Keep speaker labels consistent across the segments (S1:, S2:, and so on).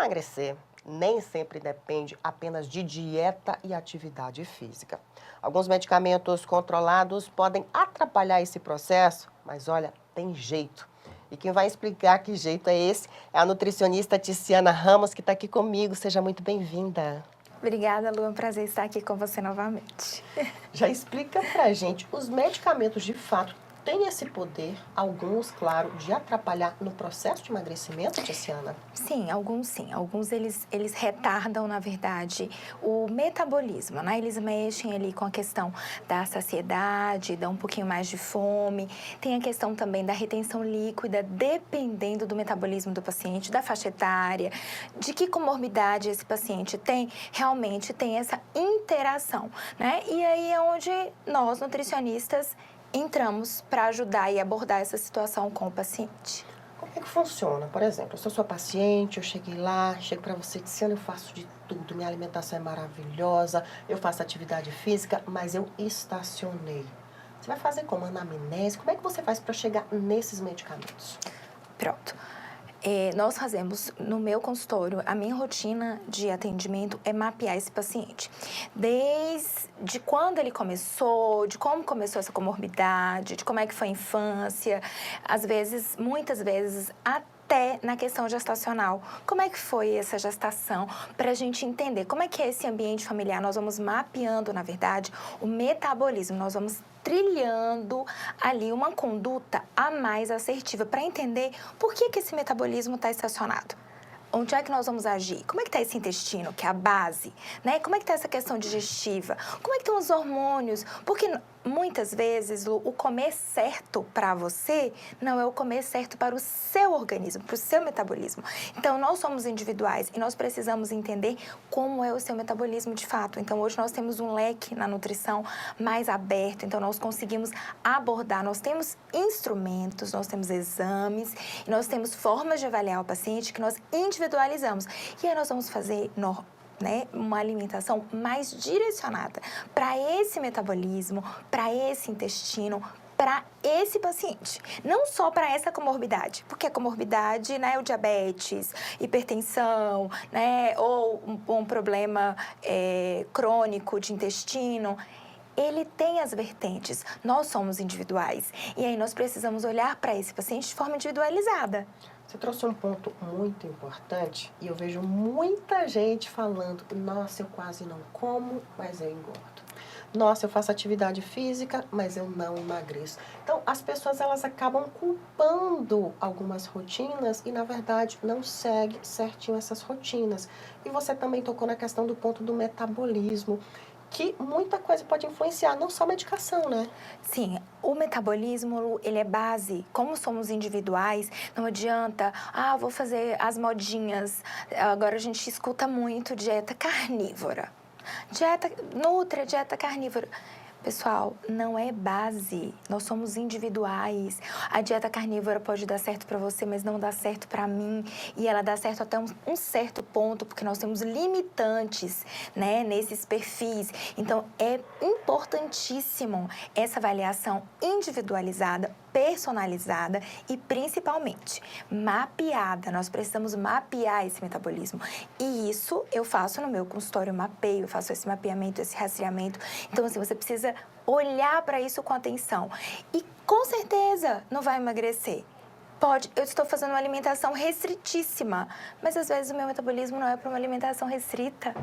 S1: Emagrecer nem sempre depende apenas de dieta e atividade física. Alguns medicamentos controlados podem atrapalhar esse processo, mas olha, tem jeito. E quem vai explicar que jeito é esse é a nutricionista Ticiana Ramos, que está aqui comigo. Seja muito bem-vinda.
S2: Obrigada, Lu. É um prazer estar aqui com você novamente.
S1: Já explica pra gente, os medicamentos de fato têm esse poder, alguns, claro, de atrapalhar no processo de emagrecimento, Ticiana?
S2: Sim. Alguns eles retardam, na verdade, o metabolismo, né? Eles mexem ali com a questão da saciedade, dá um pouquinho mais de fome. Tem a questão também da retenção líquida, dependendo do metabolismo do paciente, da faixa etária, de que comorbidade esse paciente tem, realmente tem essa interação, né? E aí é onde nós, nutricionistas, entramos para ajudar e abordar essa situação com o paciente.
S1: Como é que funciona? Por exemplo, eu sou sua paciente, eu cheguei lá, chego para você, Ticiana, eu faço de tudo, minha alimentação é maravilhosa, eu faço atividade física, mas eu estacionei. Você vai fazer como? Anamnese? Como é que você faz para chegar nesses medicamentos?
S2: Pronto. Nós fazemos, no meu consultório, a minha rotina de atendimento é mapear esse paciente. Desde quando ele começou, de como começou essa comorbidade, de como é que foi a infância, às vezes, muitas vezes, até na questão gestacional. Como é que foi essa gestação? Para a gente entender como é que é esse ambiente familiar. Nós vamos mapeando, na verdade, o metabolismo. Nós vamos trilhando ali uma conduta a mais assertiva para entender por que esse metabolismo está estacionado. Onde é que nós vamos agir? Como é que está esse intestino, que é a base? Né? Como é que está essa questão digestiva? Como é que estão os hormônios? Porque muitas vezes, Lu, o comer certo para você não é o comer certo para o seu organismo, para o seu metabolismo. Então, nós somos individuais e nós precisamos entender como é o seu metabolismo de fato. Então, hoje nós temos um leque na nutrição mais aberto, então nós conseguimos abordar, nós temos instrumentos, nós temos exames, e nós temos formas de avaliar o paciente que nós individualizamos. E aí nós vamos fazer uma alimentação mais direcionada para esse metabolismo, para esse intestino, para esse paciente, não só para essa comorbidade, porque a comorbidade, né, o diabetes, hipertensão, né, ou um problema crônico de intestino, ele tem as vertentes. Nós somos individuais e aí nós precisamos olhar para esse paciente de forma individualizada.
S1: Você trouxe um ponto muito importante e eu vejo muita gente falando, nossa, eu quase não como, mas eu engordo. Nossa, eu faço atividade física, mas eu não emagreço. Então, as pessoas, elas acabam culpando algumas rotinas e, na verdade, não segue certinho essas rotinas. E você também tocou na questão do ponto do metabolismo, que muita coisa pode influenciar, não só a medicação, né?
S2: Sim, o metabolismo, ele é base. Como somos individuais, não adianta, vou fazer as modinhas. Agora a gente escuta muito dieta carnívora. Dieta nutri, dieta carnívora. Pessoal, não é base. Nós somos individuais. A dieta carnívora pode dar certo para você, mas não dá certo para mim. E ela dá certo até um certo ponto, porque nós temos limitantes, né, nesses perfis. Então, é importantíssimo essa avaliação individualizada, personalizada e, principalmente, mapeada. Nós precisamos mapear esse metabolismo. E isso eu faço no meu consultório, mapeio, eu faço esse mapeamento, esse rastreamento. Então, assim, você precisa olhar para isso com atenção. E, com certeza, não vai emagrecer. Pode, eu estou fazendo uma alimentação restritíssima, mas, às vezes, o meu metabolismo não é para uma alimentação restrita.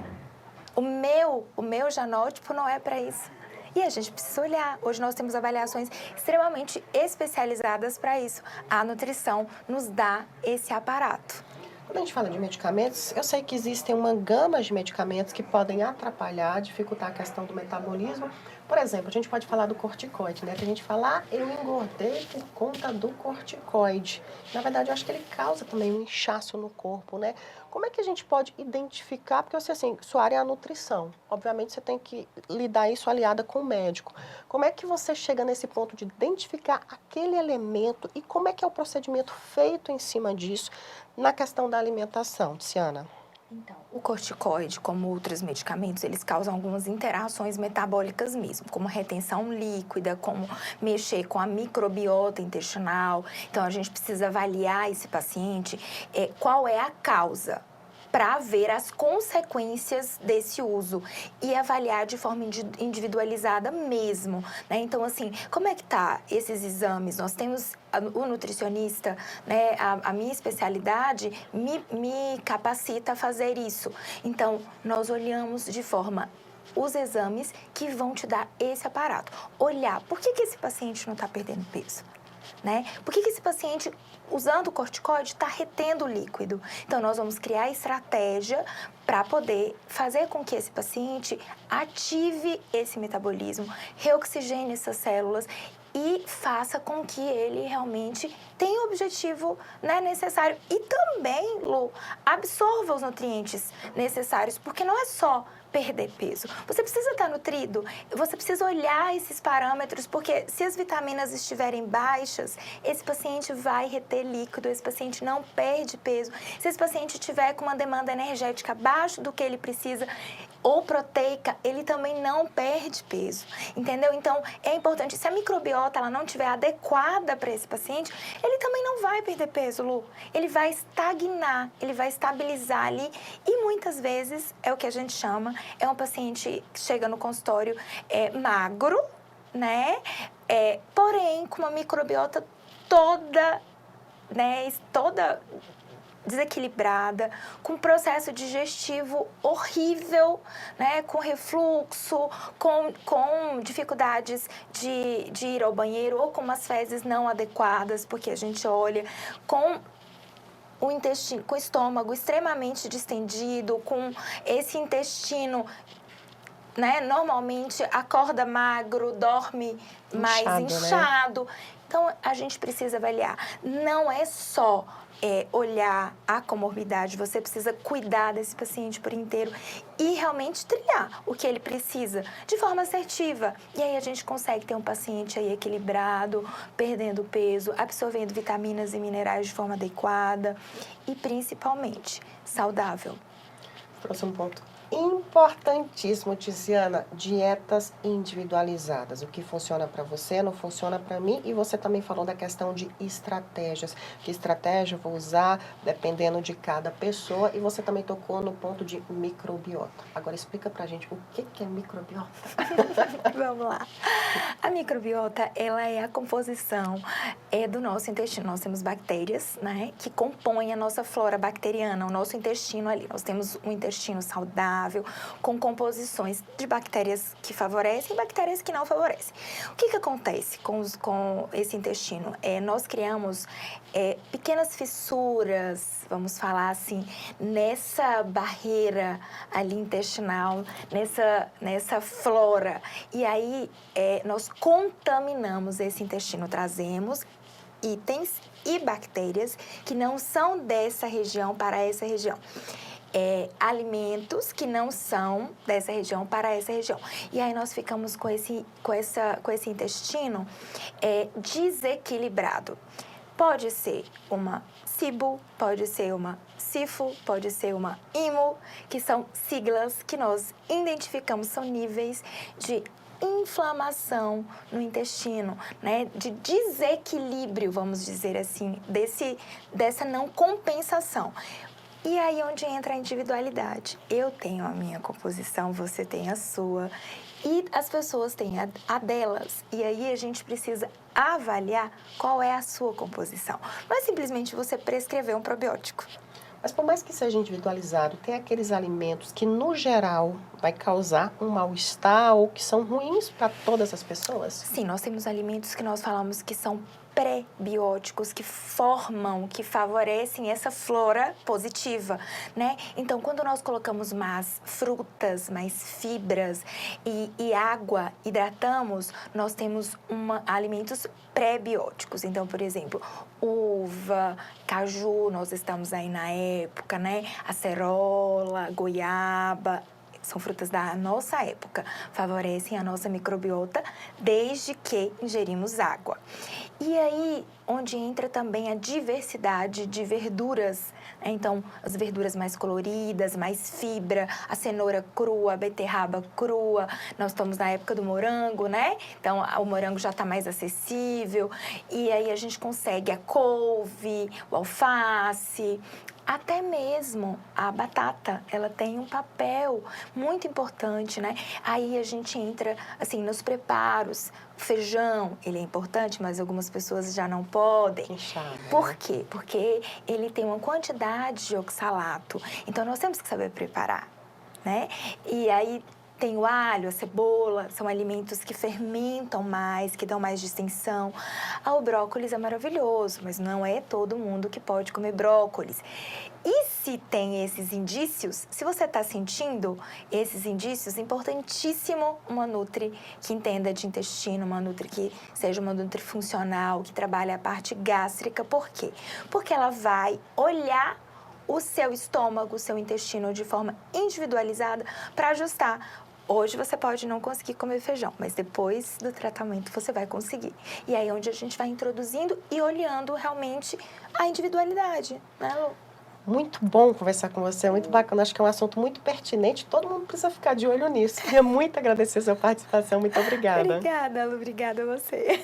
S2: O meu genótipo não é para isso. E a gente precisa olhar. Hoje nós temos avaliações extremamente especializadas para isso. A nutrição nos dá esse aparato.
S1: Quando a gente fala de medicamentos, eu sei que existem uma gama de medicamentos que podem atrapalhar, dificultar a questão do metabolismo. Por exemplo, a gente pode falar do corticoide, né? Que a gente fala, eu engordei por conta do corticoide. Na verdade, eu acho que ele causa também um inchaço no corpo, né? Como é que a gente pode identificar? Porque eu sei assim, sua área é a nutrição. Obviamente, você tem que lidar isso aliada com o médico. Como é que você chega nesse ponto de identificar aquele elemento e como é que é o procedimento feito em cima disso na questão da alimentação, Ticiana?
S2: Então, o corticoide, como outros medicamentos, eles causam algumas interações metabólicas mesmo, como retenção líquida, como mexer com a microbiota intestinal. Então, a gente precisa avaliar esse paciente, qual é a causa. para ver as consequências desse uso e avaliar de forma individualizada mesmo, né? Então, assim, como é que tá esses exames? Nós temos o nutricionista, né? A minha especialidade me capacita a fazer isso. Então, nós olhamos de forma os exames que vão te dar esse aparato. Olhar, por que esse paciente não está perdendo peso? Né? Por que esse paciente, usando o corticoide, está retendo o líquido? Então, nós vamos criar estratégia para poder fazer com que esse paciente ative esse metabolismo, reoxigene essas células e faça com que ele realmente tenha o objetivo, né, necessário. E também, Lu, absorva os nutrientes necessários, porque não é só perder peso. Você precisa estar nutrido, você precisa olhar esses parâmetros, porque se as vitaminas estiverem baixas, esse paciente vai reter líquido, esse paciente não perde peso. Se esse paciente tiver com uma demanda energética abaixo do que ele precisa, ou proteica, ele também não perde peso, entendeu? Então, é importante, se a microbiota ela não estiver adequada para esse paciente, ele também não vai perder peso, Lu. Ele vai estagnar, ele vai estabilizar ali e muitas vezes é o que a gente chama, é um paciente que chega no consultório magro, né? Porém, com uma microbiota toda, né? Toda desequilibrada, com processo digestivo horrível, né? Com refluxo, com dificuldades de ir ao banheiro ou com umas fezes não adequadas, porque a gente olha com o intestino, com o estômago extremamente distendido, com esse intestino, né? Normalmente acorda magro, dorme mais inchado. Né? Então, a gente precisa avaliar. Não é só olhar a comorbidade, você precisa cuidar desse paciente por inteiro e realmente trilhar o que ele precisa de forma assertiva. E aí a gente consegue ter um paciente aí equilibrado, perdendo peso, absorvendo vitaminas e minerais de forma adequada e principalmente saudável.
S1: Próximo ponto. Importantíssimo, Tiziana, dietas individualizadas. O que funciona para você não funciona para mim. E você também falou da questão de estratégias. Que estratégia eu vou usar dependendo de cada pessoa. E você também tocou no ponto de microbiota. Agora explica pra gente o que é microbiota.
S2: Vamos lá. A microbiota, ela é a composição do nosso intestino. Nós temos bactérias, né, que compõem a nossa flora bacteriana, o nosso intestino ali. Nós temos um intestino saudável, com composições de bactérias que favorecem e bactérias que não favorecem. O que acontece com esse intestino? Nós criamos pequenas fissuras, vamos falar assim, nessa barreira ali intestinal, nessa flora. E aí, nós contaminamos esse intestino, trazemos itens e bactérias que não são dessa região para essa região. Alimentos que não são dessa região para essa região. E aí nós ficamos com esse intestino desequilibrado. Pode ser uma SIBO, pode ser uma SIFO, pode ser uma IMO, que são siglas que nós identificamos, são níveis de inflamação no intestino, né? De desequilíbrio, vamos dizer assim, dessa não compensação. E aí onde entra a individualidade. Eu tenho a minha composição, você tem a sua, e as pessoas têm a delas. E aí a gente precisa avaliar qual é a sua composição. Não é simplesmente você prescrever um probiótico.
S1: Mas por mais que seja individualizado, tem aqueles alimentos que, no geral, vai causar um mal-estar ou que são ruins para todas as pessoas?
S2: Sim, nós temos alimentos que nós falamos que são pré-bióticos, que formam, que favorecem essa flora positiva, né? Então, quando nós colocamos mais frutas, mais fibras e água, hidratamos, nós temos alimentos pré-bióticos. Então, por exemplo, uva, caju, nós estamos aí na época, né? Acerola, goiaba, são frutas da nossa época, favorecem a nossa microbiota desde que ingerimos água. E aí, onde entra também a diversidade de verduras, né? Então, as verduras mais coloridas, mais fibra, a cenoura crua, a beterraba crua, nós estamos na época do morango, né? Então, o morango já está mais acessível, e aí a gente consegue a couve, o alface, Até mesmo a batata, ela tem um papel muito importante, né? Aí a gente entra, assim, nos preparos. O feijão, ele é importante, mas algumas pessoas já não podem.
S1: Inchada,
S2: Por
S1: né?
S2: quê? Porque ele tem uma quantidade de oxalato. Então, nós temos que saber preparar, né? E aí tem o alho, a cebola, são alimentos que fermentam mais, que dão mais distensão. O brócolis é maravilhoso, mas não é todo mundo que pode comer brócolis. E se tem esses indícios, se você está sentindo esses indícios, importantíssimo uma nutri que entenda de intestino, uma nutri que seja uma nutri funcional, que trabalhe a parte gástrica. Por quê? Porque ela vai olhar o seu estômago, o seu intestino de forma individualizada para ajustar. Hoje você pode não conseguir comer feijão, mas depois do tratamento você vai conseguir. E aí é onde a gente vai introduzindo e olhando realmente a individualidade, né, Lu?
S1: Muito bom conversar com você, muito bacana. Acho que é um assunto muito pertinente, todo mundo precisa ficar de olho nisso. Queria muito agradecer a sua participação, muito obrigada.
S2: Obrigada, Lu, obrigada a você.